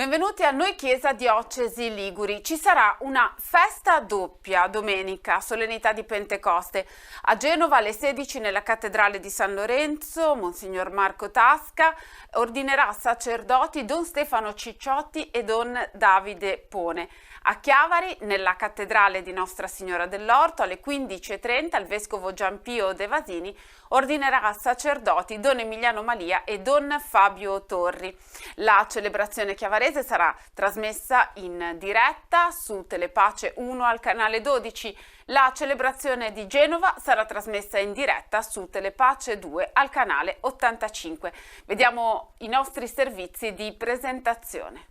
benvenuti a Noi Chiesa Diocesi Liguri. Ci sarà una festa doppia domenica, solennità di Pentecoste. A Genova alle 16 nella cattedrale di San Lorenzo, Monsignor Marco Tasca ordinerà sacerdoti Don Stefano Cicciotti e Don Davide Pone. A Chiavari, nella cattedrale di Nostra Signora dell'Orto, alle 15:30 il vescovo Gianpio De Vasini ordinerà sacerdoti Don Emiliano Malia e Don Fabio Torri. La celebrazione chiavarese sarà trasmessa in diretta su Telepace 1 al canale 12. La celebrazione di Genova sarà trasmessa in diretta su Telepace 2 al canale 85. Vediamo i nostri servizi di presentazione.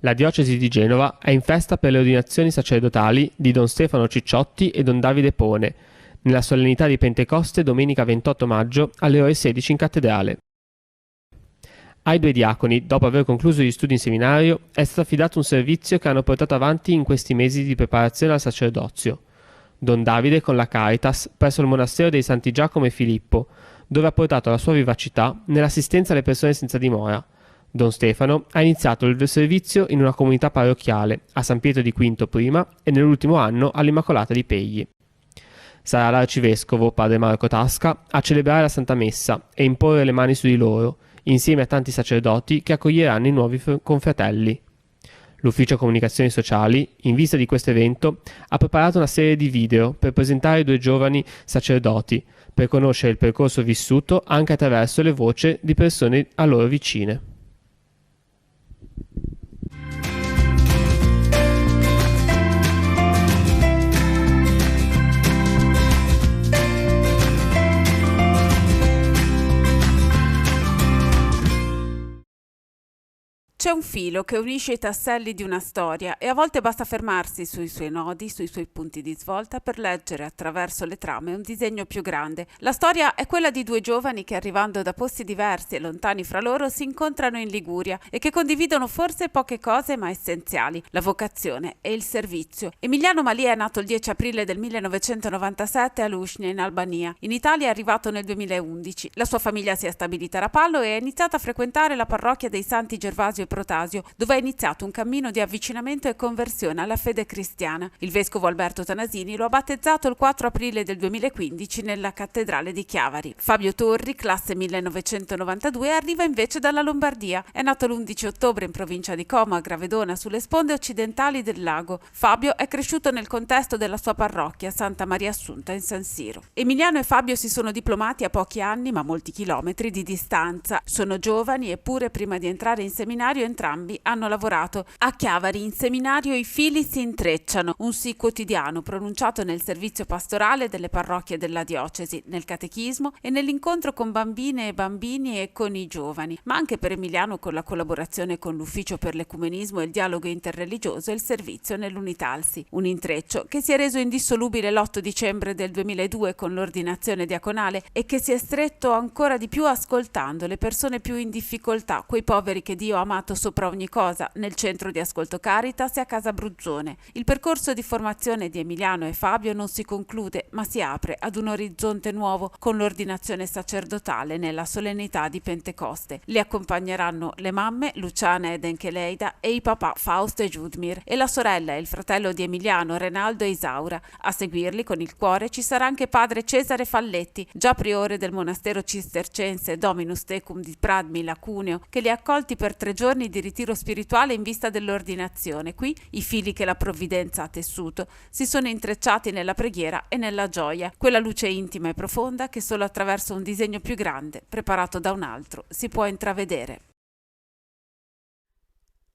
La diocesi di Genova è in festa per le ordinazioni sacerdotali di Don Stefano Cicciotti e Don Davide Pone, nella solennità di Pentecoste domenica 28 maggio alle ore 16 in cattedrale. Ai due diaconi, dopo aver concluso gli studi in seminario, è stato affidato un servizio che hanno portato avanti in questi mesi di preparazione al sacerdozio. Don Davide con la Caritas presso il monastero dei Santi Giacomo e Filippo, dove ha portato la sua vivacità nell'assistenza alle persone senza dimora. Don Stefano ha iniziato il servizio in una comunità parrocchiale, a San Pietro di Quinto prima e nell'ultimo anno all'Immacolata di Pegli. Sarà l'arcivescovo, padre Marco Tasca, a celebrare la Santa Messa e imporre le mani su di loro, insieme a tanti sacerdoti che accoglieranno i nuovi confratelli. L'Ufficio Comunicazioni Sociali, in vista di questo evento, ha preparato una serie di video per presentare i due giovani sacerdoti, per conoscere il percorso vissuto anche attraverso le voci di persone a loro vicine. C'è un filo che unisce i tasselli di una storia e a volte basta fermarsi sui suoi nodi, sui suoi punti di svolta per leggere attraverso le trame un disegno più grande. La storia è quella di due giovani che arrivando da posti diversi e lontani fra loro si incontrano in Liguria e che condividono forse poche cose ma essenziali, la vocazione e il servizio. Emiliano Malia è nato il 10 aprile del 1997 a Lushnia in Albania. In Italia è arrivato nel 2011. La sua famiglia si è stabilita a Rapallo e ha iniziato a frequentare la parrocchia dei Santi Gervasio e Protasio, dove ha iniziato un cammino di avvicinamento e conversione alla fede cristiana. Il vescovo Alberto Tanasini lo ha battezzato il 4 aprile del 2015 nella cattedrale di Chiavari. Fabio Torri, classe 1992, arriva invece dalla Lombardia. È nato l'11 ottobre in provincia di Como, a Gravedona, sulle sponde occidentali del lago. Fabio è cresciuto nel contesto della sua parrocchia, Santa Maria Assunta in San Siro. Emiliano e Fabio si sono diplomati a pochi anni, ma molti chilometri di distanza. Sono giovani eppure prima di entrare in seminario entrambi hanno lavorato. A Chiavari in seminario i fili si intrecciano, un sì quotidiano pronunciato nel servizio pastorale delle parrocchie della diocesi, nel catechismo e nell'incontro con bambine e bambini e con i giovani, ma anche per Emiliano con la collaborazione con l'Ufficio per l'Ecumenismo e il Dialogo Interreligioso e il servizio nell'Unitalsi. Un intreccio che si è reso indissolubile l'8 dicembre del 2002 con l'ordinazione diaconale e che si è stretto ancora di più ascoltando le persone più in difficoltà, quei poveri che Dio ha amato sopra ogni cosa, nel centro di ascolto Caritas e a Casa Bruzzone. Il percorso di formazione di Emiliano e Fabio non si conclude, ma si apre ad un orizzonte nuovo con l'ordinazione sacerdotale nella solennità di Pentecoste. Li accompagneranno le mamme Luciana ed Encheleida e i papà Fausto e Giudmir e la sorella e il fratello di Emiliano, Renaldo e Isaura. A seguirli con il cuore ci sarà anche padre Cesare Falletti, già priore del monastero cistercense Dominus Tecum di Pradmila, Cuneo, che li ha accolti per 3 giorni di ritiro spirituale in vista dell'ordinazione. Qui i fili che la provvidenza ha tessuto si sono intrecciati nella preghiera e nella gioia, quella luce intima e profonda che solo attraverso un disegno più grande, preparato da un altro, si può intravedere.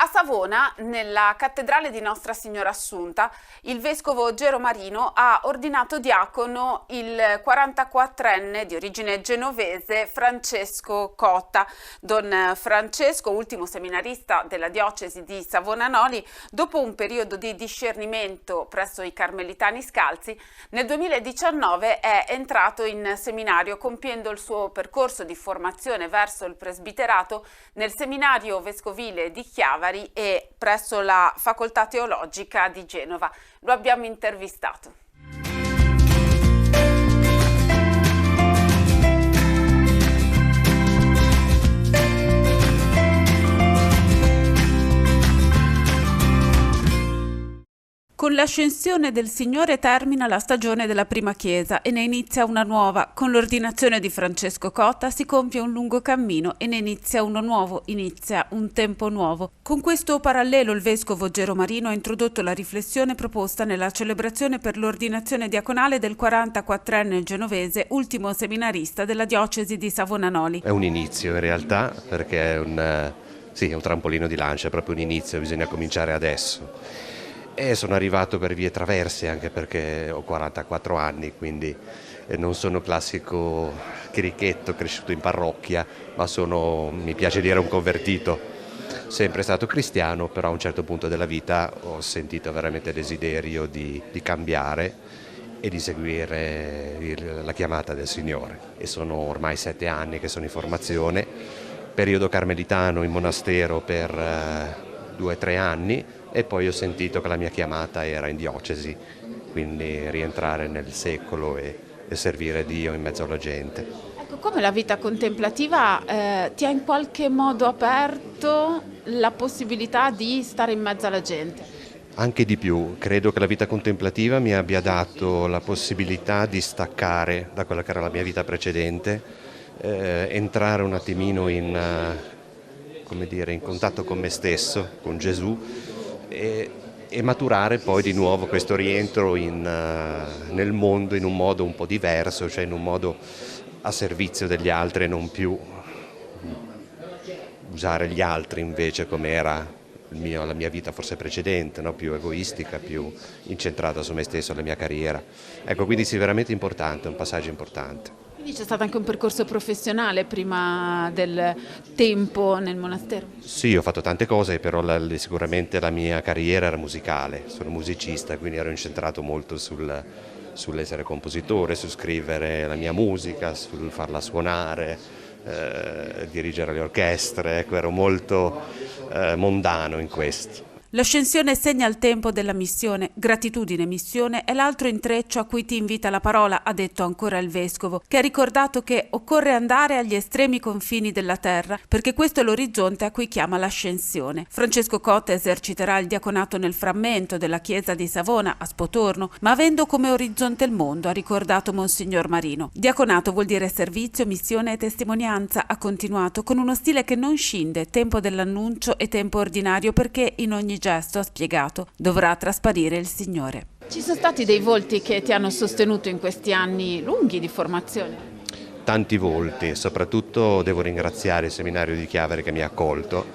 A Savona, nella cattedrale di Nostra Signora Assunta, il vescovo Gero Marino ha ordinato diacono il 44enne di origine genovese Francesco Cotta. Don Francesco, ultimo seminarista della diocesi di Savona-Noli, dopo un periodo di discernimento presso i Carmelitani Scalzi, nel 2019 è entrato in seminario compiendo il suo percorso di formazione verso il presbiterato nel seminario vescovile di Chiavari Bari e presso la Facoltà Teologica di Genova. Lo abbiamo intervistato. Con l'ascensione del Signore termina la stagione della prima chiesa e ne inizia una nuova. Con l'ordinazione di Francesco Cotta si compie un lungo cammino e ne inizia uno nuovo, inizia un tempo nuovo. Con questo parallelo il vescovo Gero Marino ha introdotto la riflessione proposta nella celebrazione per l'ordinazione diaconale del 44enne genovese, ultimo seminarista della diocesi di Savona-Noli. È un inizio in realtà, perché è un trampolino di lancio, è proprio un inizio, bisogna cominciare adesso. E sono arrivato per vie traverse, anche perché ho 44 anni, quindi non sono classico chierichetto cresciuto in parrocchia, ma mi piace dire un convertito. Sempre stato cristiano, però a un certo punto della vita ho sentito veramente desiderio di cambiare e di seguire la chiamata del Signore. E sono ormai 7 anni che sono in formazione, periodo carmelitano in monastero per 2 o 3 anni, e poi ho sentito che la mia chiamata era in diocesi, quindi rientrare nel secolo e servire Dio in mezzo alla gente. Ecco, come la vita contemplativa ti ha in qualche modo aperto la possibilità di stare in mezzo alla gente? Anche di più, credo che la vita contemplativa mi abbia dato la possibilità di staccare da quella che era la mia vita precedente, entrare un attimino in contatto con me stesso, con Gesù, e maturare poi di nuovo questo rientro nel mondo in un modo un po' diverso, cioè in un modo a servizio degli altri e non più usare gli altri invece come era la mia vita forse precedente, no? Più egoistica, più incentrata su me stesso, la mia carriera. Ecco, quindi sì, veramente importante, un passaggio importante. Quindi c'è stato anche un percorso professionale prima del tempo nel monastero? Sì, ho fatto tante cose, però sicuramente la mia carriera era musicale, sono musicista, quindi ero incentrato molto sull'essere compositore, su scrivere la mia musica, sul farla suonare, dirigere le orchestre, ecco, ero molto mondano in questo. L'ascensione segna il tempo della missione. Gratitudine e missione è l'altro intreccio a cui ti invita la parola, ha detto ancora il vescovo, che ha ricordato che occorre andare agli estremi confini della terra, perché questo è l'orizzonte a cui chiama l'ascensione. Francesco Cotta eserciterà il diaconato nel frammento della chiesa di Savona, a Spotorno, ma avendo come orizzonte il mondo, ha ricordato Monsignor Marino. Diaconato vuol dire servizio, missione e testimonianza, ha continuato, con uno stile che non scinde, tempo dell'annuncio e tempo ordinario, perché in ogni gesto, ha spiegato, dovrà trasparire il Signore. Ci sono stati dei volti che ti hanno sostenuto in questi anni lunghi di formazione? Tanti volti, soprattutto devo ringraziare il seminario di Chiavere che mi ha accolto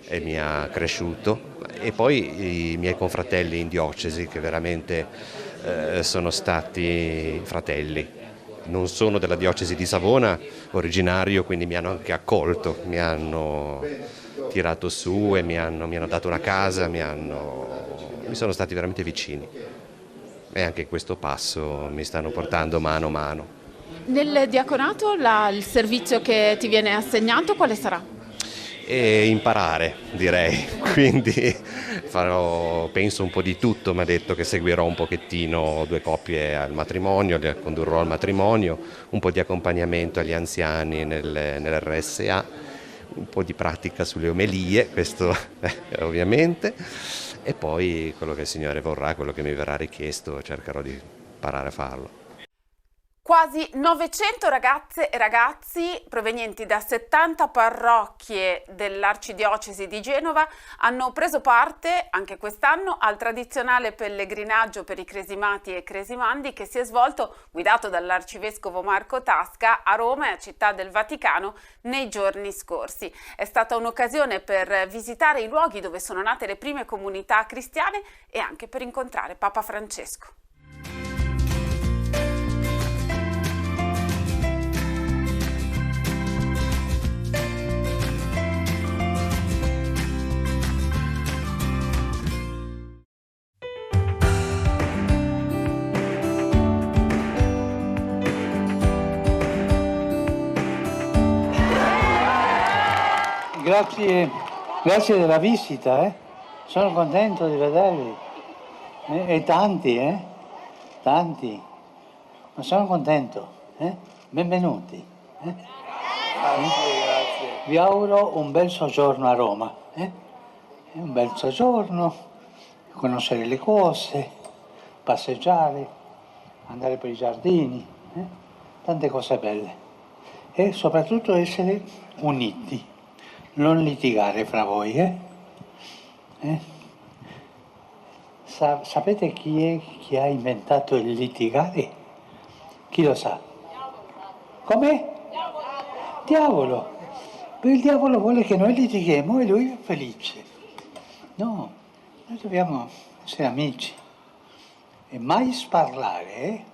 e mi ha cresciuto, e poi i miei confratelli in diocesi che veramente sono stati fratelli. Non sono della diocesi di Savona, originario, quindi mi hanno anche accolto, mi hanno tirato su e mi hanno dato una casa, mi sono stati veramente vicini, e anche in questo passo mi stanno portando mano a mano. Nel diaconato il servizio che ti viene assegnato quale sarà? E imparare, direi, quindi penso un po' di tutto. Mi ha detto che seguirò un pochettino 2 coppie al matrimonio, le condurrò al matrimonio, un po' di accompagnamento agli anziani nell'RSA, un po' di pratica sulle omelie, questo ovviamente, e poi quello che il Signore vorrà, quello che mi verrà richiesto, cercherò di imparare a farlo. Quasi 900 ragazze e ragazzi provenienti da 70 parrocchie dell'Arcidiocesi di Genova hanno preso parte anche quest'anno al tradizionale pellegrinaggio per i cresimati e cresimandi che si è svolto, guidato dall'Arcivescovo Marco Tasca, a Roma e a Città del Vaticano nei giorni scorsi. È stata un'occasione per visitare i luoghi dove sono nate le prime comunità cristiane e anche per incontrare Papa Francesco. Grazie Grazie della visita, sono contento di vedervi. E tanti, tanti. Ma sono contento, Benvenuti. Grazie. Vi auguro un bel soggiorno a Roma, Un bel soggiorno, conoscere le cose, passeggiare, andare per i giardini, tante cose belle. E soprattutto essere uniti, non litigare fra voi, Sapete chi è che ha inventato il litigare? Chi lo sa? Come? Diavolo. Il diavolo vuole che noi litighiamo e lui è felice. No, noi dobbiamo essere amici e mai sparlare,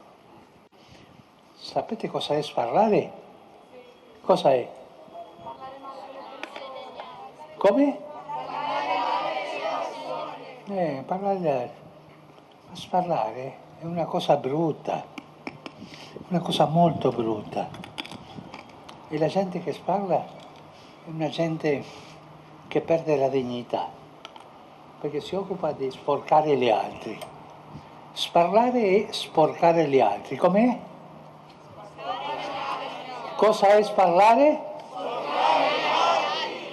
Sapete cosa è sparlare? Cosa è? Come? Parlare. Ma sparlare è una cosa brutta, una cosa molto brutta. E la gente che sparla è una gente che perde la dignità, perché si occupa di sporcare gli altri. Sparlare è sporcare gli altri. Com'è? Cosa è sparlare?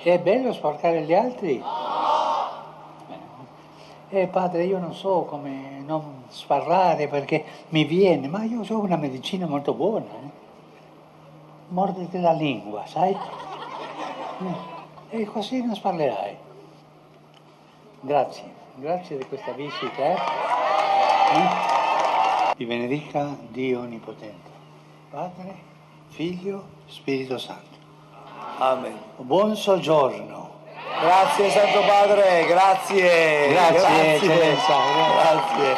È bello sporcare gli altri? Padre, io non so come non sparlare perché mi viene, ma io ho una medicina molto buona. Morditi la lingua, sai? E così non sparlerai. Grazie di questa visita. Vi benedica Dio Onnipotente, Padre, Figlio, Spirito Santo. Amen. Buon soggiorno. Grazie Santo Padre, grazie. Grazie, Eccellenza. Grazie.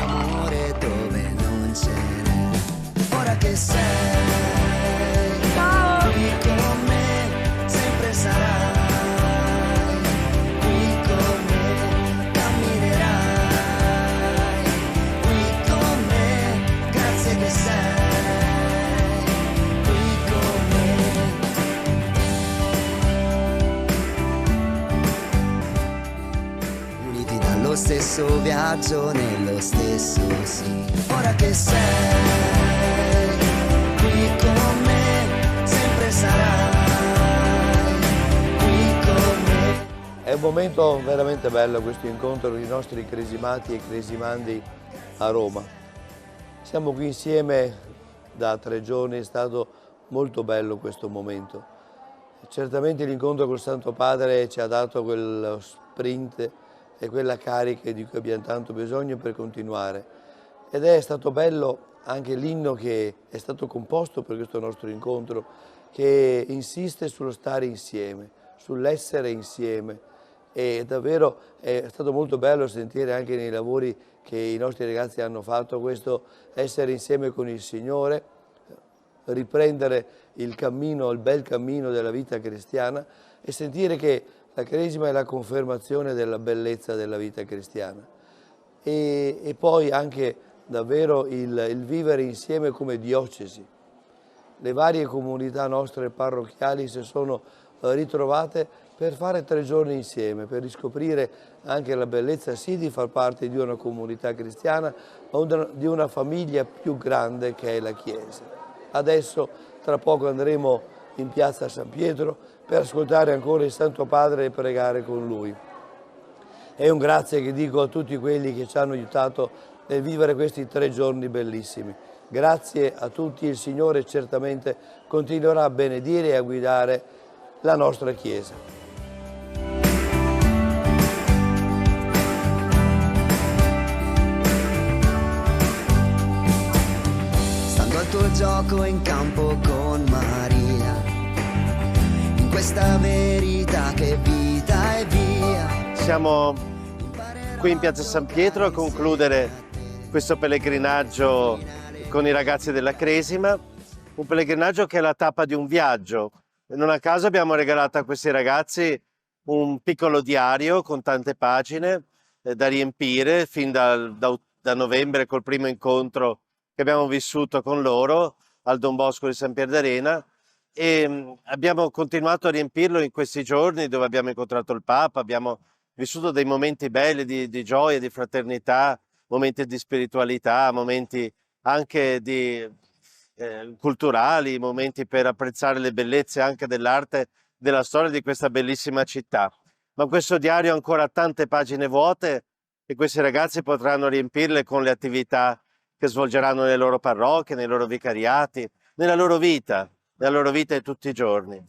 Amore dove non ce n'è, ora che sei qui con me, sempre sarai qui con me, camminerai qui con me, grazie che sei qui con me. Uniti dallo stesso viaggio, nello stesso sì, ora che sei qui con me, sempre sarai qui con me. È un momento veramente bello questo incontro dei nostri cresimati e cresimandi a Roma. Siamo qui insieme da 3 giorni, è stato molto bello questo momento. Certamente l'incontro col Santo Padre ci ha dato quello sprint e quella carica di cui abbiamo tanto bisogno per continuare. Ed è stato bello anche l'inno che è stato composto per questo nostro incontro, che insiste sullo stare insieme, sull'essere insieme. E davvero è stato molto bello sentire anche nei lavori che i nostri ragazzi hanno fatto questo essere insieme con il Signore, riprendere il cammino, il bel cammino della vita cristiana e sentire che la Cresima è la confermazione della bellezza della vita cristiana. E poi anche davvero il vivere insieme come diocesi. Le varie comunità nostre parrocchiali si sono ritrovate per fare 3 giorni insieme, per riscoprire anche la bellezza sì di far parte di una comunità cristiana, ma di una famiglia più grande che è la Chiesa. Adesso tra poco andremo in piazza San Pietro per ascoltare ancora il Santo Padre e pregare con Lui. È un grazie che dico a tutti quelli che ci hanno aiutato nel vivere questi 3 giorni bellissimi. Grazie a tutti, il Signore certamente continuerà a benedire e a guidare la nostra Chiesa. Stando al tuo gioco in campo con Maria, in questa verità che vita è via. Siamo qui in piazza San Pietro a concludere questo pellegrinaggio con i ragazzi della Cresima, un pellegrinaggio che è la tappa di un viaggio. Non a caso abbiamo regalato a questi ragazzi un piccolo diario con tante pagine da riempire fin da novembre col primo incontro che abbiamo vissuto con loro al Don Bosco di San Pier d'Arena, e abbiamo continuato a riempirlo in questi giorni dove abbiamo incontrato il Papa, abbiamo vissuto dei momenti belli di gioia, di fraternità, momenti di spiritualità, momenti anche culturali, momenti per apprezzare le bellezze anche dell'arte, della storia di questa bellissima città. Ma questo diario ha ancora tante pagine vuote e questi ragazzi potranno riempirle con le attività che svolgeranno nelle loro parrocchie, nei loro vicariati, nella loro vita di tutti i giorni.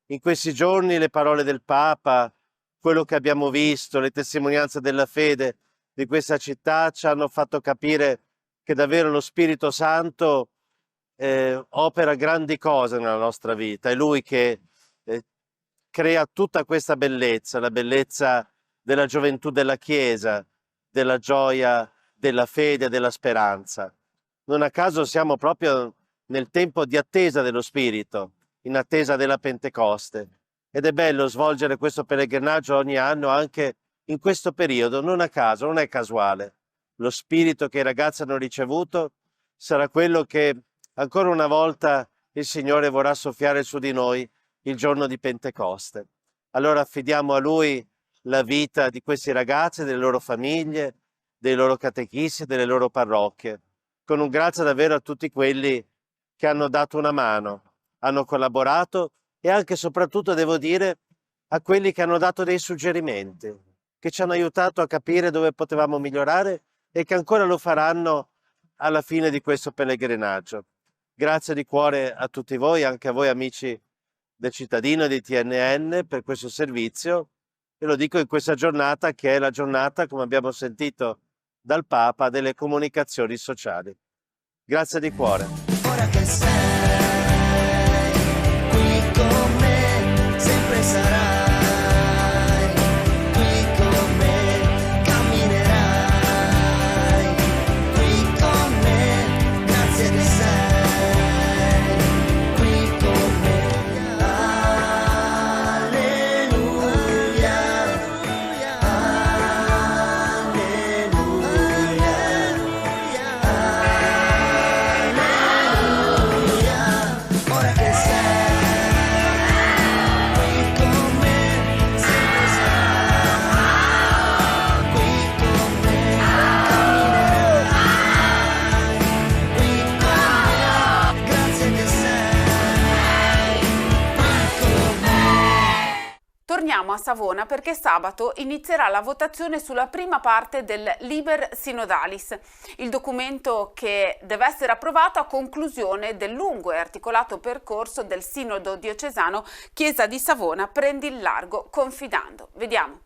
In questi giorni le parole del Papa, quello che abbiamo visto, le testimonianze della fede di questa città ci hanno fatto capire che davvero lo Spirito Santo opera grandi cose nella nostra vita. È Lui che crea tutta questa bellezza, la bellezza della gioventù della Chiesa, della gioia, della fede, della speranza. Non a caso siamo proprio nel tempo di attesa dello Spirito, in attesa della Pentecoste. Ed è bello svolgere questo pellegrinaggio ogni anno anche in questo periodo, non a caso, non è casuale. Lo Spirito che i ragazzi hanno ricevuto sarà quello che ancora una volta il Signore vorrà soffiare su di noi il giorno di Pentecoste. Allora affidiamo a Lui la vita di questi ragazzi, delle loro famiglie, dei loro catechisti, delle loro parrocchie, con un grazie davvero a tutti quelli che hanno dato una mano, hanno collaborato e anche e soprattutto, devo dire, a quelli che hanno dato dei suggerimenti, che ci hanno aiutato a capire dove potevamo migliorare e che ancora lo faranno alla fine di questo pellegrinaggio. Grazie di cuore a tutti voi, anche a voi amici del cittadino e di TNN per questo servizio, e lo dico in questa giornata che è la giornata, come abbiamo sentito dal Papa, delle comunicazioni sociali. Grazie di cuore. Ora che sei qui con me, sempre sarai qui con me, camminerai qui con me, grazie che sei qui con me. Alleluia, alleluia, ora che sei qui con me, sempre sarai qui con me, camminerai qui con me, grazie che sei qui con me. Torniamo a Savona perché sabato inizierà la votazione sulla prima parte del Liber Synodalis, il documento che deve essere approvato a conclusione del lungo e articolato percorso del Sinodo diocesano Chiesa di Savona Prendi il largo confidando. Vediamo.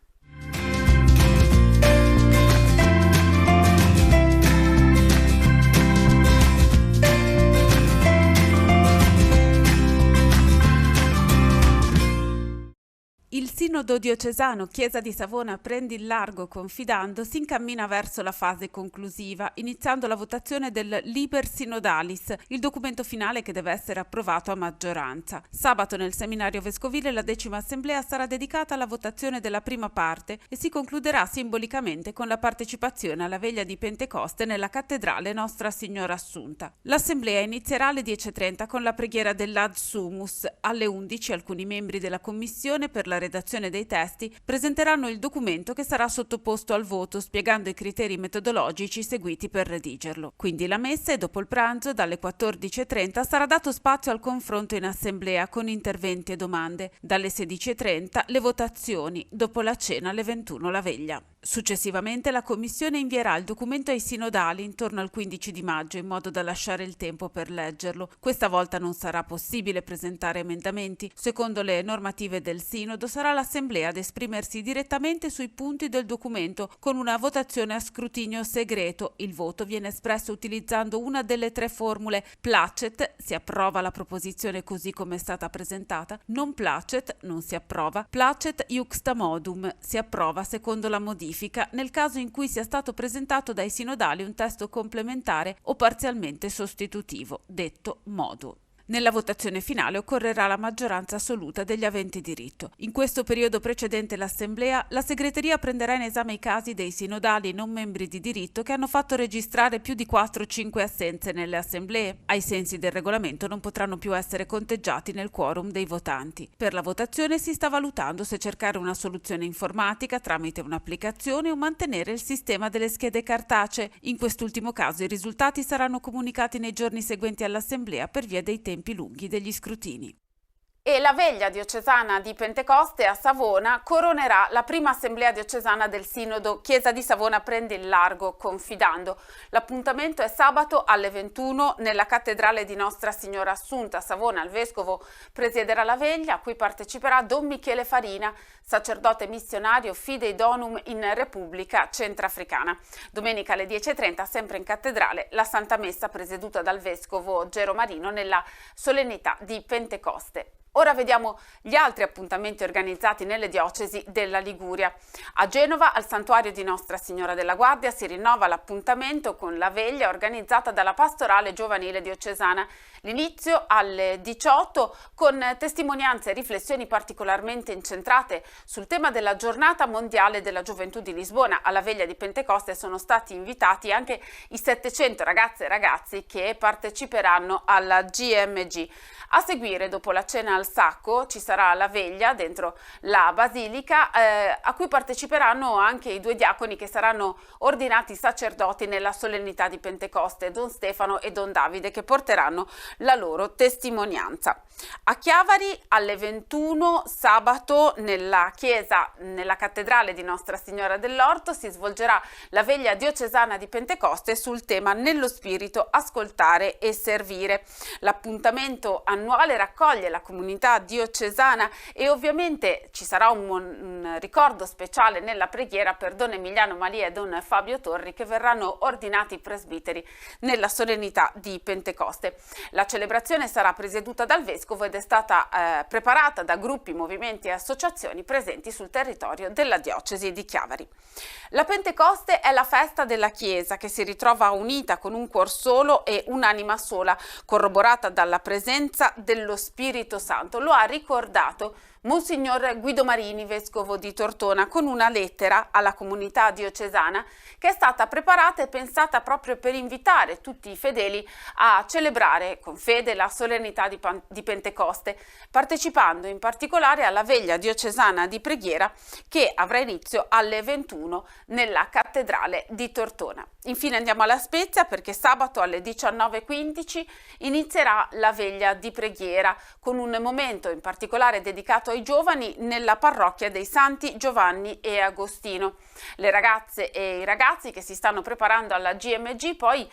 Il Sinodo diocesano Chiesa di Savona Prendi il largo confidando si incammina verso la fase conclusiva, iniziando la votazione del Liber Synodalis, il documento finale che deve essere approvato a maggioranza. Sabato nel seminario vescovile la 10ª assemblea sarà dedicata alla votazione della prima parte e si concluderà simbolicamente con la partecipazione alla veglia di Pentecoste nella cattedrale Nostra Signora Assunta. L'assemblea inizierà alle 10:30 con la preghiera dell'Ad Sumus. Alle 11 alcuni membri della commissione per la redazione dei testi presenteranno il documento che sarà sottoposto al voto spiegando i criteri metodologici seguiti per redigerlo. Quindi la messa e dopo il pranzo dalle 14:30 sarà dato spazio al confronto in assemblea con interventi e domande. Dalle 16:30 le votazioni, dopo la cena alle 21 la veglia. Successivamente la Commissione invierà il documento ai sinodali intorno al 15 di maggio in modo da lasciare il tempo per leggerlo. Questa volta non sarà possibile presentare emendamenti. Secondo le normative del Sinodo sarà l'Assemblea ad esprimersi direttamente sui punti del documento con una votazione a scrutinio segreto. Il voto viene espresso utilizzando una delle tre formule: placet, si approva la proposizione così come è stata presentata; non placet, non si approva; placet iuxta modum, si approva secondo la modifica nel caso in cui sia stato presentato dai sinodali un testo complementare o parzialmente sostitutivo, detto modo. Nella votazione finale occorrerà la maggioranza assoluta degli aventi diritto. In questo periodo precedente l'Assemblea, la segreteria prenderà in esame i casi dei sinodali non membri di diritto che hanno fatto registrare più di 4-5 assenze nelle assemblee. Ai sensi del regolamento non potranno più essere conteggiati nel quorum dei votanti. Per la votazione si sta valutando se cercare una soluzione informatica tramite un'applicazione o mantenere il sistema delle schede cartacee. In quest'ultimo caso i risultati saranno comunicati nei giorni seguenti all'Assemblea per via dei tempi lunghi degli scrutini. E la veglia diocesana di Pentecoste a Savona coronerà la prima assemblea diocesana del Sinodo Chiesa di Savona prende il largo confidando. L'appuntamento è sabato alle 21 nella cattedrale di Nostra Signora Assunta a Savona. Il vescovo presiederà la veglia a cui parteciperà Don Michele Farina, sacerdote missionario Fidei Donum in Repubblica Centrafricana. Domenica alle 10:30 sempre in cattedrale la Santa Messa presieduta dal vescovo Gero Marino nella solennità di Pentecoste. Ora vediamo gli altri appuntamenti organizzati nelle diocesi della Liguria. A Genova, al Santuario di Nostra Signora della Guardia, si rinnova l'appuntamento con la veglia organizzata dalla Pastorale Giovanile Diocesana. L'inizio alle 18 con testimonianze e riflessioni particolarmente incentrate sul tema della Giornata Mondiale della Gioventù di Lisbona. Alla veglia di Pentecoste sono stati invitati anche i 700 ragazze e ragazzi che parteciperanno alla GMG. A seguire, dopo la cena al sacco, ci sarà la veglia dentro la basilica a cui parteciperanno anche i 2 diaconi che saranno ordinati sacerdoti nella solennità di Pentecoste, Don Stefano e Don Davide, che porteranno la loro testimonianza. A Chiavari alle 21 sabato nella cattedrale di Nostra Signora dell'Orto si svolgerà la veglia diocesana di Pentecoste sul tema Nello Spirito ascoltare e servire. L'appuntamento annuale raccoglie la comunità diocesana e ovviamente ci sarà un ricordo speciale nella preghiera per Don Emiliano Malia e Don Fabio Torri, che verranno ordinati presbiteri nella solennità di Pentecoste. La celebrazione sarà presieduta dal vescovo ed è stata preparata da gruppi, movimenti e associazioni presenti sul territorio della diocesi di Chiavari. La Pentecoste è la festa della Chiesa che si ritrova unita con un cuor solo e un'anima sola, corroborata dalla presenza dello Spirito Santo. Lo ha ricordato Monsignor Guido Marini, vescovo di Tortona, con una lettera alla comunità diocesana che è stata preparata e pensata proprio per invitare tutti i fedeli a celebrare con fede la solennità di Pentecoste, partecipando in particolare alla veglia diocesana di preghiera che avrà inizio alle 21 nella cattedrale di Tortona. Infine andiamo alla Spezia, perché sabato alle 19:15 inizierà la veglia di preghiera con un momento in particolare dedicato ai giovani nella parrocchia dei Santi Giovanni e Agostino. Le ragazze e i ragazzi che si stanno preparando alla GMG poi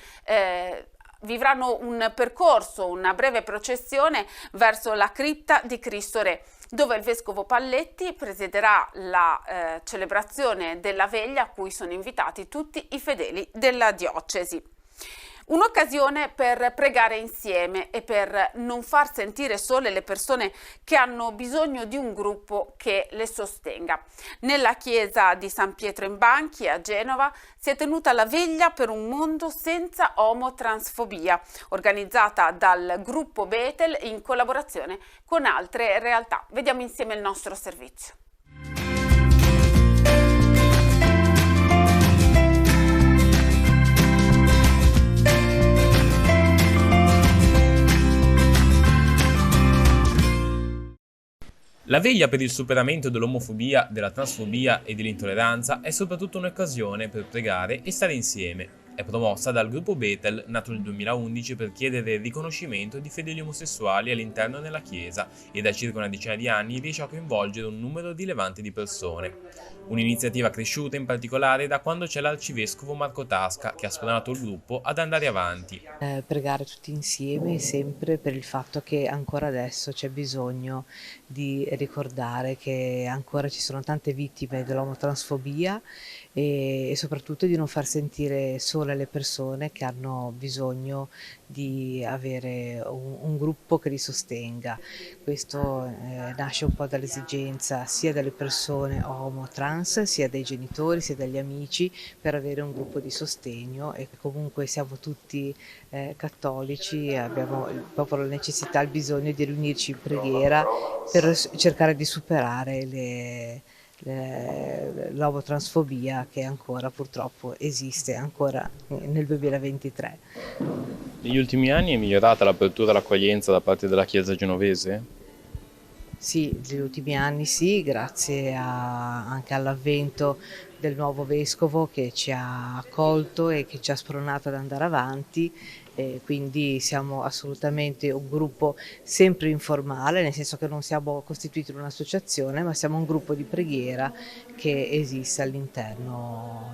vivranno un percorso, una breve processione verso la cripta di Cristo Re, dove il vescovo Palletti presiederà la celebrazione della veglia a cui sono invitati tutti i fedeli della diocesi. Un'occasione per pregare insieme e per non far sentire sole le persone che hanno bisogno di un gruppo che le sostenga. Nella chiesa di San Pietro in Banchi a Genova si è tenuta la veglia per un mondo senza omotransfobia, organizzata dal gruppo Betel in collaborazione con altre realtà. Vediamo insieme il nostro servizio. La veglia per il superamento dell'omofobia, della transfobia e dell'intolleranza è soprattutto un'occasione per pregare e stare insieme. È promossa dal gruppo Betel, nato nel 2011 per chiedere il riconoscimento di fedeli omosessuali all'interno della Chiesa, e da circa una decina di anni riesce a coinvolgere un numero rilevante di persone. Un'iniziativa cresciuta in particolare da quando c'è l'arcivescovo Marco Tasca, che ha spronato il gruppo ad andare avanti. Pregare tutti insieme sempre per il fatto che ancora adesso c'è bisogno di ricordare che ancora ci sono tante vittime dell'omotransfobia e soprattutto di non far sentire sole le persone che hanno bisogno di avere un gruppo che li sostenga. Questo nasce un po' dall'esigenza sia delle persone homo trans, sia dei genitori, sia degli amici, per avere un gruppo di sostegno, e comunque siamo tutti cattolici, abbiamo proprio la necessità, il bisogno di riunirci in preghiera per cercare di superare l'omotransfobia che ancora purtroppo esiste ancora nel 2023. Negli ultimi anni è migliorata l'apertura all'accoglienza da parte della Chiesa genovese? Sì, negli ultimi anni sì, grazie anche all'avvento del nuovo vescovo che ci ha accolto e che ci ha spronato ad andare avanti. Quindi siamo assolutamente un gruppo sempre informale, nel senso che non siamo costituiti in un'associazione, ma siamo un gruppo di preghiera che esiste all'interno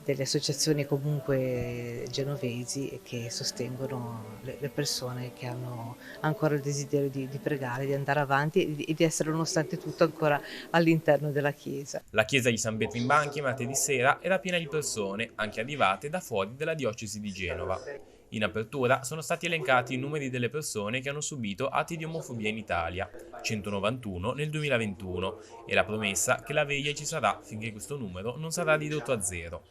delle associazioni comunque genovesi e che sostengono le persone che hanno ancora il desiderio di pregare, di andare avanti e di essere nonostante tutto ancora all'interno della chiesa. La chiesa di San Pietro in Banchi martedì sera era piena di persone, anche arrivate da fuori della diocesi di Genova. In apertura sono stati elencati i numeri delle persone che hanno subito atti di omofobia in Italia, 191 nel 2021, e la promessa che la veglia ci sarà finché questo numero non sarà ridotto a 0.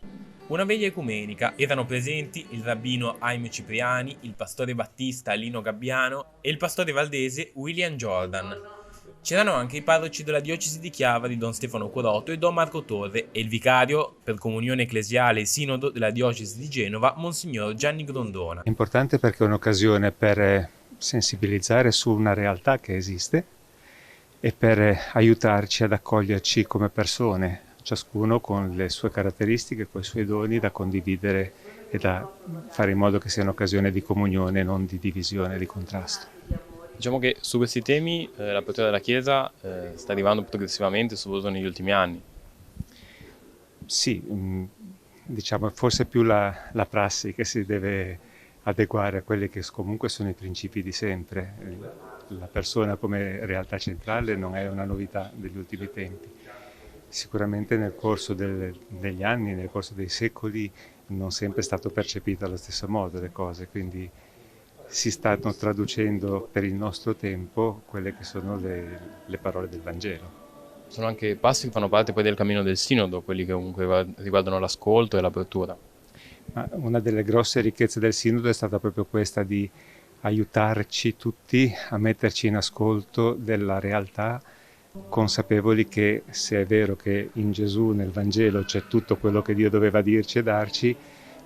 Una veglia ecumenica, erano presenti il rabbino Haim Cipriani, il pastore battista Lino Gabbiano e il pastore valdese William Jordan. C'erano anche i parroci della diocesi di Chiavari, Don Stefano Coroto e Don Marco Torre, e il vicario per comunione ecclesiale e sinodo della diocesi di Genova, Monsignor Gianni Grondona. È importante perché è un'occasione per sensibilizzare su una realtà che esiste e per aiutarci ad accoglierci come persone, ciascuno con le sue caratteristiche, con i suoi doni da condividere e da fare in modo che sia un'occasione di comunione, non di divisione, di contrasto. Diciamo che su questi temi l'apertura della Chiesa sta arrivando progressivamente, soprattutto negli ultimi anni. Sì, diciamo forse più la prassi che si deve adeguare a quelli che comunque sono i principi di sempre. La persona come realtà centrale non è una novità degli ultimi tempi. Sicuramente nel corso degli anni, nel corso dei secoli, non sempre è stato percepito allo stesso modo le cose, quindi si stanno traducendo per il nostro tempo quelle che sono le parole del Vangelo. Sono anche passi che fanno parte poi del cammino del sinodo, quelli che comunque riguardano l'ascolto e l'apertura. Ma una delle grosse ricchezze del sinodo è stata proprio questa di aiutarci tutti a metterci in ascolto della realtà, consapevoli che se è vero che in Gesù, nel Vangelo, c'è tutto quello che Dio doveva dirci e darci,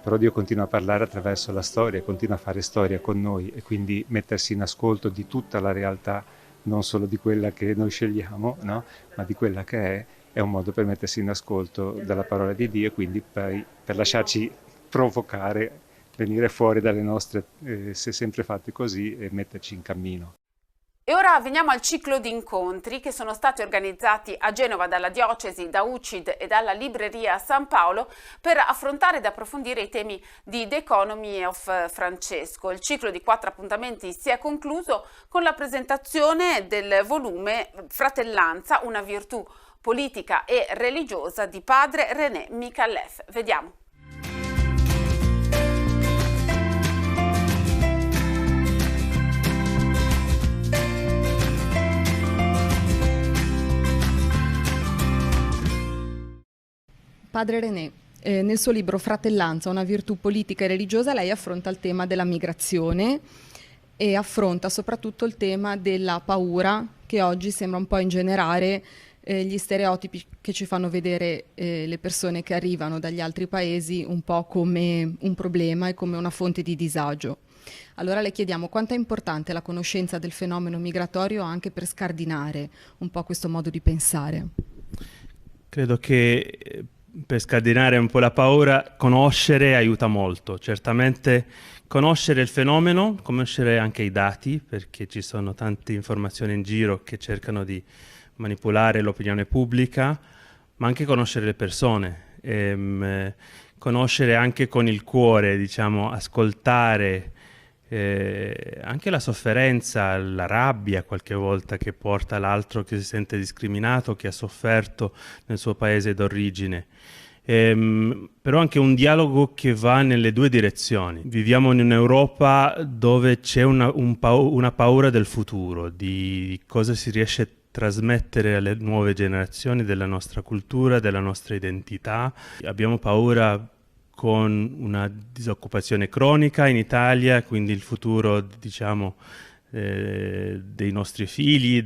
però Dio continua a parlare attraverso la storia, continua a fare storia con noi, e quindi mettersi in ascolto di tutta la realtà, non solo di quella che noi scegliamo, no? Ma di quella che è un modo per mettersi in ascolto dalla parola di Dio e quindi per lasciarci provocare, venire fuori dalle nostre, se sempre fatte così, e metterci in cammino. E ora veniamo al ciclo di incontri che sono stati organizzati a Genova dalla Diocesi, da UCID e dalla Libreria San Paolo per affrontare ed approfondire i temi di The Economy of Francesco. Il ciclo di 4 appuntamenti si è concluso con la presentazione del volume Fratellanza, una virtù politica e religiosa di padre René Micallef. Vediamo. Padre René, nel suo libro Fratellanza, una virtù politica e religiosa, lei affronta il tema della migrazione e affronta soprattutto il tema della paura che oggi sembra un po' ingenerare gli stereotipi che ci fanno vedere le persone che arrivano dagli altri paesi un po' come un problema e come una fonte di disagio. Allora le chiediamo quanto è importante la conoscenza del fenomeno migratorio anche per scardinare un po' questo modo di pensare. Credo che per scardinare un po' la paura, conoscere aiuta molto. Certamente conoscere il fenomeno, conoscere anche i dati, perché ci sono tante informazioni in giro che cercano di manipolare l'opinione pubblica, ma anche conoscere le persone, conoscere anche con il cuore, diciamo, ascoltare anche la sofferenza, la rabbia qualche volta che porta l'altro che si sente discriminato, che ha sofferto nel suo paese d'origine. Però anche un dialogo che va nelle due direzioni. Viviamo in un'Europa dove c'è una paura del futuro, di cosa si riesce a trasmettere alle nuove generazioni della nostra cultura, della nostra identità. Abbiamo paura con una disoccupazione cronica in Italia, quindi il futuro, diciamo, dei nostri figli,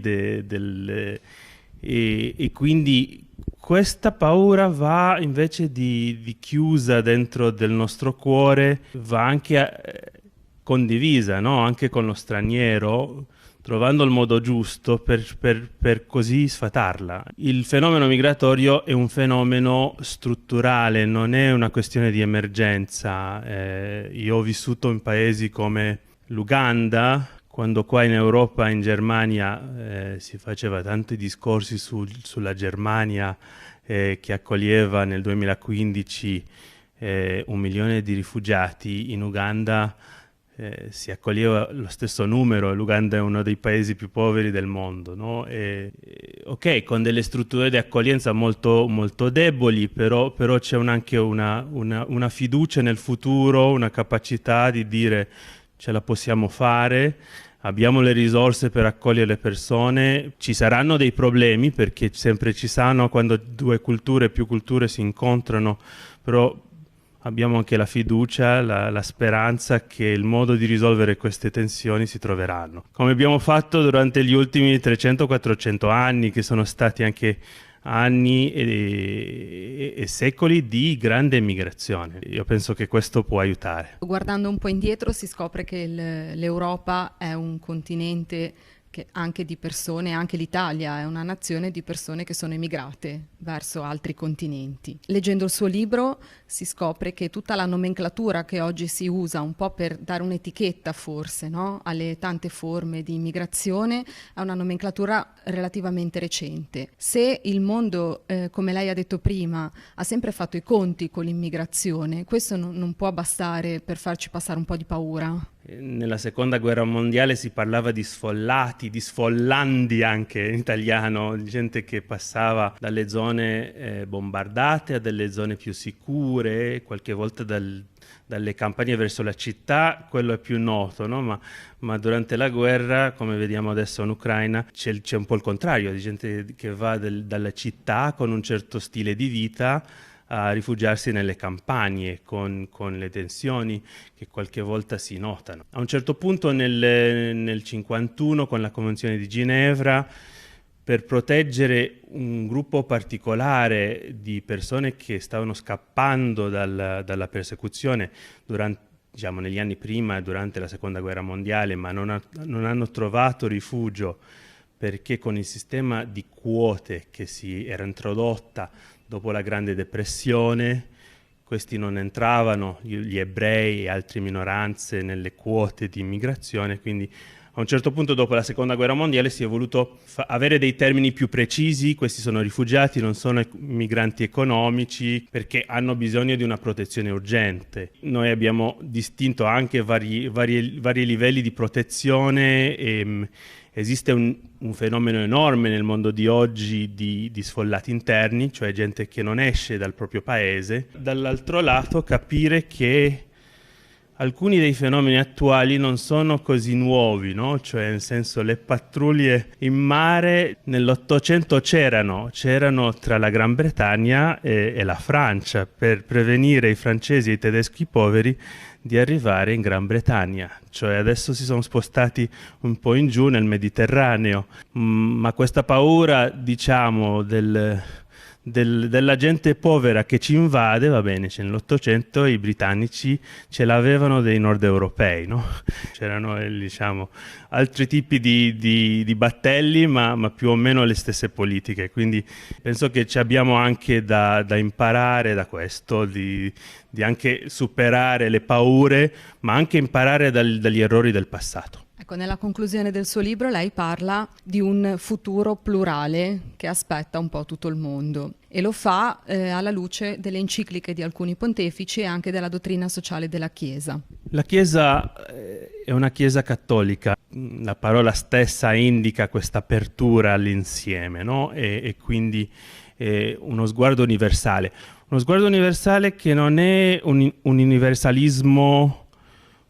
e quindi questa paura va invece di chiusa dentro del nostro cuore, va anche condivisa, no? Anche con lo straniero, trovando il modo giusto per così sfatarla. Il fenomeno migratorio è un fenomeno strutturale, non è una questione di emergenza. Io ho vissuto in paesi come l'Uganda, quando qua in Europa, in Germania, si faceva tanti discorsi sulla Germania che accoglieva nel 2015 1 milione di rifugiati. In Uganda si accoglieva lo stesso numero. L'Uganda è uno dei paesi più poveri del mondo, no? Ok, con delle strutture di accoglienza molto, molto deboli, però c'è anche una fiducia nel futuro, una capacità di dire ce la possiamo fare, abbiamo le risorse per accogliere le persone. Ci saranno dei problemi, perché sempre ci saranno quando più culture si incontrano, però abbiamo anche la fiducia, la speranza che il modo di risolvere queste tensioni si troveranno. Come abbiamo fatto durante gli ultimi 300-400 anni, che sono stati anche anni e secoli di grande migrazione. Io penso che questo può aiutare. Guardando un po' indietro si scopre che l'Europa è un continente che anche di persone, anche l'Italia è una nazione di persone che sono emigrate verso altri continenti. Leggendo il suo libro si scopre che tutta la nomenclatura che oggi si usa un po' per dare un'etichetta forse, no? Alle tante forme di immigrazione è una nomenclatura relativamente recente. Se il mondo, come lei ha detto prima, ha sempre fatto i conti con l'immigrazione, questo non può bastare per farci passare un po' di paura. Nella seconda guerra mondiale si parlava di sfollati, di sfollandi anche in italiano, gente che passava dalle zone bombardate a delle zone più sicure, qualche volta dalle campagne verso la città. Quello è più noto, no? Ma durante la guerra, come vediamo adesso in Ucraina, c'è un po' il contrario, di gente che va dalla città con un certo stile di vita a rifugiarsi nelle campagne con le tensioni che qualche volta si notano. A un certo punto nel 51, con la Convenzione di Ginevra, per proteggere un gruppo particolare di persone che stavano scappando dalla persecuzione negli anni prima e durante la Seconda Guerra Mondiale, ma non hanno trovato rifugio perché con il sistema di quote che si era introdotta dopo la Grande Depressione, questi non entravano, gli ebrei e altre minoranze, nelle quote di immigrazione, quindi a un certo punto dopo la Seconda Guerra Mondiale si è voluto avere dei termini più precisi. Questi sono rifugiati, non sono migranti economici, perché hanno bisogno di una protezione urgente. Noi abbiamo distinto anche vari livelli di protezione. Esiste un fenomeno enorme nel mondo di oggi di sfollati interni, cioè gente che non esce dal proprio paese. Dall'altro lato capire che alcuni dei fenomeni attuali non sono così nuovi, no? Cioè, nel senso, le pattuglie in mare nell'Ottocento c'erano tra la Gran Bretagna e la Francia, per prevenire i francesi e i tedeschi poveri di arrivare in Gran Bretagna. Cioè adesso si sono spostati un po' in giù nel Mediterraneo, ma questa paura, diciamo, della gente povera che ci invade, va bene, nell'Ottocento i britannici ce l'avevano dei nord europei, no? C'erano, diciamo, altri tipi di battelli, ma più o meno le stesse politiche, quindi penso che ci abbiamo anche da imparare da questo, di anche superare le paure, ma anche imparare dagli errori del passato. Ecco, nella conclusione del suo libro lei parla di un futuro plurale che aspetta un po' tutto il mondo e lo fa alla luce delle encicliche di alcuni pontefici e anche della dottrina sociale della Chiesa. La Chiesa è una Chiesa cattolica, la parola stessa indica questa apertura all'insieme, no? E quindi uno sguardo universale. Uno sguardo universale che non è un universalismo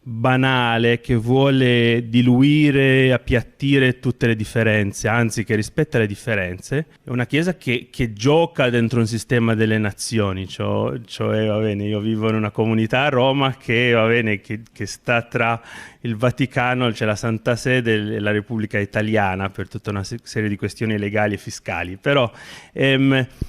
banale che vuole diluire, appiattire tutte le differenze, anzi che rispetta le differenze. È una Chiesa che gioca dentro un sistema delle nazioni, cioè va bene, io vivo in una comunità a Roma che va bene, che sta tra il Vaticano, c'è la Santa Sede e la Repubblica Italiana per tutta una serie di questioni legali e fiscali, però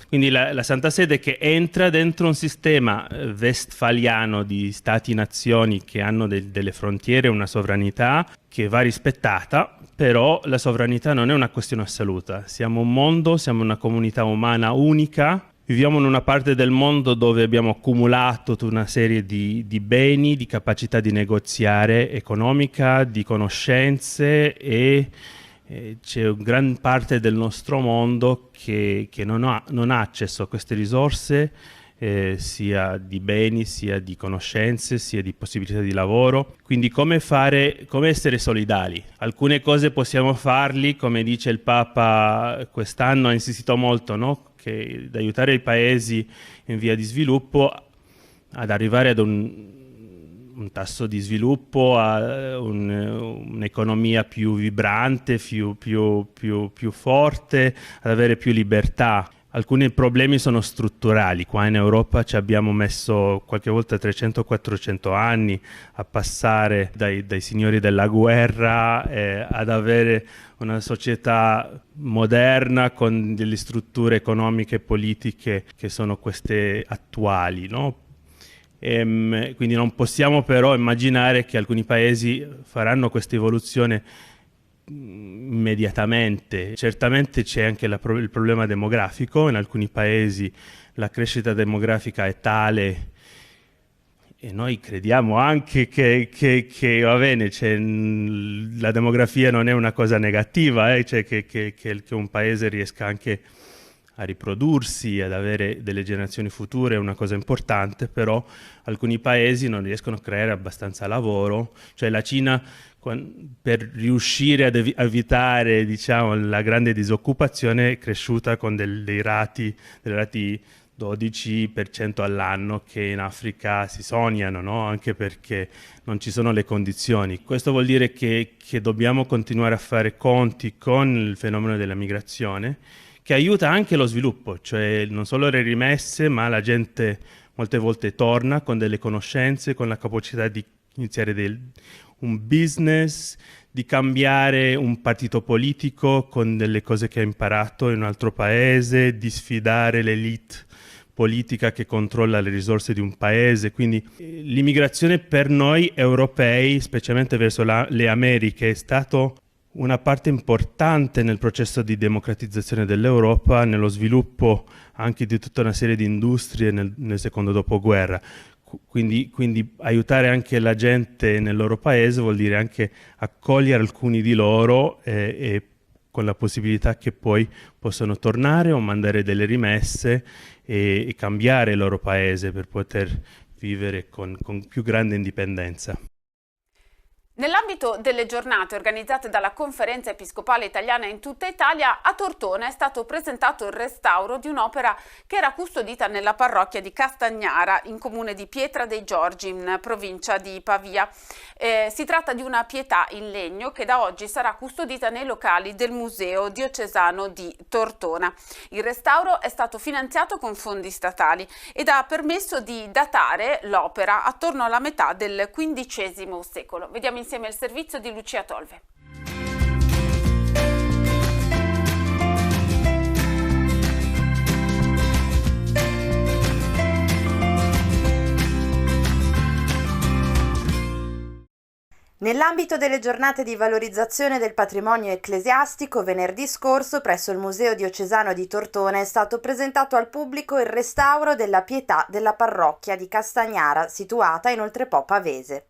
quindi la Santa Sede che entra dentro un sistema westfaliano di stati-nazioni che hanno delle frontiere, una sovranità che va rispettata, però la sovranità non è una questione assoluta. Siamo un mondo, siamo una comunità umana unica, viviamo in una parte del mondo dove abbiamo accumulato tutta una serie di beni, di capacità di negoziare economica, di conoscenze e c'è una gran parte del nostro mondo che non ha accesso a queste risorse, sia di beni, sia di conoscenze, sia di possibilità di lavoro. Quindi come essere solidali? Alcune cose possiamo farli, come dice il Papa quest'anno, ha insistito molto, no? Che ad aiutare i paesi in via di sviluppo ad arrivare ad un tasso di sviluppo, a un'economia più vibrante, più forte, ad avere più libertà. Alcuni problemi sono strutturali. Qua in Europa ci abbiamo messo qualche volta 300-400 anni a passare dai signori della guerra ad avere una società moderna con delle strutture economiche e politiche che sono queste attuali, no? Quindi non possiamo però immaginare che alcuni paesi faranno questa evoluzione immediatamente. Certamente c'è anche il problema demografico. In alcuni paesi la crescita demografica è tale e noi crediamo anche che va bene, la demografia non è una cosa negativa, cioè che un paese riesca anche a riprodursi, ad avere delle generazioni future è una cosa importante, però alcuni paesi non riescono a creare abbastanza lavoro. Cioè la Cina, per riuscire ad evitare, diciamo, la grande disoccupazione, è cresciuta con dei rati 12% all'anno che in Africa si sognano, no? Anche perché non ci sono le condizioni. Questo vuol dire che dobbiamo continuare a fare conti con il fenomeno della migrazione, che aiuta anche lo sviluppo, cioè non solo le rimesse, ma la gente molte volte torna con delle conoscenze, con la capacità di iniziare un business, di cambiare un partito politico con delle cose che ha imparato in un altro paese, di sfidare l'elite politica che controlla le risorse di un paese. Quindi l'immigrazione per noi europei, specialmente verso le Americhe, è stato una parte importante nel processo di democratizzazione dell'Europa, nello sviluppo anche di tutta una serie di industrie nel secondo dopoguerra. Quindi aiutare anche la gente nel loro paese vuol dire anche accogliere alcuni di loro e con la possibilità che poi possano tornare o mandare delle rimesse e cambiare il loro paese per poter vivere con più grande indipendenza. Nell'ambito delle giornate organizzate dalla Conferenza Episcopale Italiana in tutta Italia, a Tortona è stato presentato il restauro di un'opera che era custodita nella parrocchia di Castagnara, in comune di Pietra dei Giorgi, in provincia di Pavia. Si tratta di una pietà in legno che da oggi sarà custodita nei locali del Museo Diocesano di Tortona. Il restauro è stato finanziato con fondi statali ed ha permesso di datare l'opera attorno alla metà del XV secolo. Vediamo insieme il servizio di Lucia Tolve. Nell'ambito delle giornate di valorizzazione del patrimonio ecclesiastico, venerdì scorso presso il Museo Diocesano di Tortona è stato presentato al pubblico il restauro della pietà della parrocchia di Castagnara, situata in Oltrepò Pavese.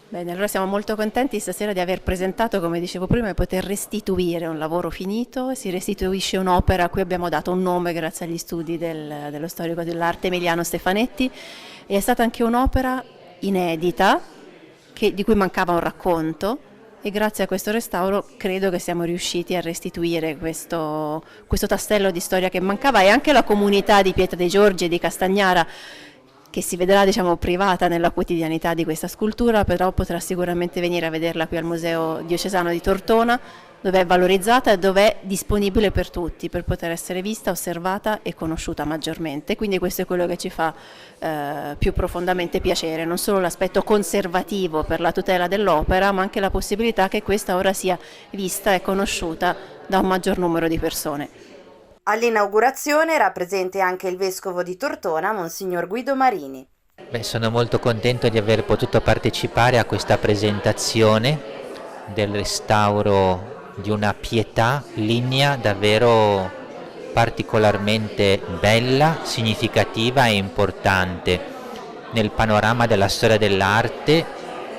Bene, allora siamo molto contenti stasera di aver presentato, come dicevo prima, e poter restituire un lavoro finito. Si restituisce un'opera a cui abbiamo dato un nome grazie agli studi dello storico dell'arte Emiliano Stefanetti, e è stata anche un'opera inedita, di cui mancava un racconto, e grazie a questo restauro credo che siamo riusciti a restituire questo tassello di storia che mancava, e anche la comunità di Pieta dei Giorgi e di Castagnara, che si vedrà privata nella quotidianità di questa scultura, però potrà sicuramente venire a vederla qui al Museo Diocesano di Tortona, dove è valorizzata e dove è disponibile per tutti, per poter essere vista, osservata e conosciuta maggiormente. Quindi questo è quello che ci fa più profondamente piacere, non solo l'aspetto conservativo per la tutela dell'opera, ma anche la possibilità che questa ora sia vista e conosciuta da un maggior numero di persone. All'inaugurazione era presente anche il vescovo di Tortona, Monsignor Guido Marini. Sono molto contento di aver potuto partecipare a questa presentazione del restauro di una pietà lignea davvero particolarmente bella, significativa e importante nel panorama della storia dell'arte,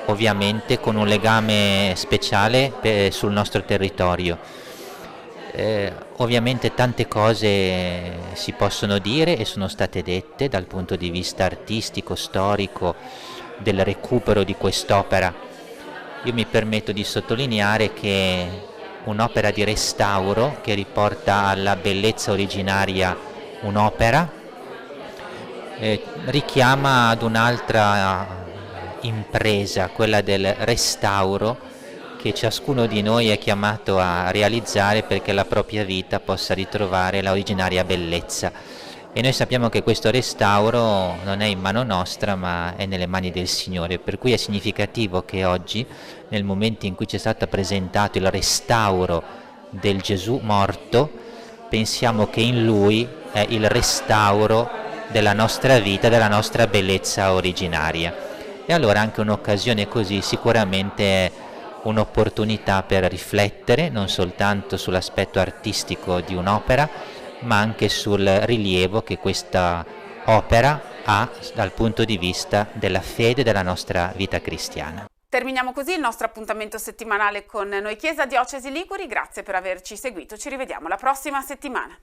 ovviamente con un legame speciale sul nostro territorio. Ovviamente tante cose si possono dire e sono state dette dal punto di vista artistico, storico, del recupero di quest'opera. Io mi permetto di sottolineare che un'opera di restauro che riporta alla bellezza originaria un'opera richiama ad un'altra impresa, quella del restauro, che ciascuno di noi è chiamato a realizzare perché la propria vita possa ritrovare la originaria bellezza. E noi sappiamo che questo restauro non è in mano nostra, ma è nelle mani del Signore, per cui è significativo che oggi, nel momento in cui ci è stato presentato il restauro del Gesù morto, pensiamo che in Lui è il restauro della nostra vita, della nostra bellezza originaria. E allora anche un'occasione così sicuramente è un'opportunità per riflettere non soltanto sull'aspetto artistico di un'opera, ma anche sul rilievo che questa opera ha dal punto di vista della fede della nostra vita cristiana. Terminiamo così il nostro appuntamento settimanale con Noi Chiesa Diocesi Liguri. Grazie per averci seguito, ci rivediamo la prossima settimana.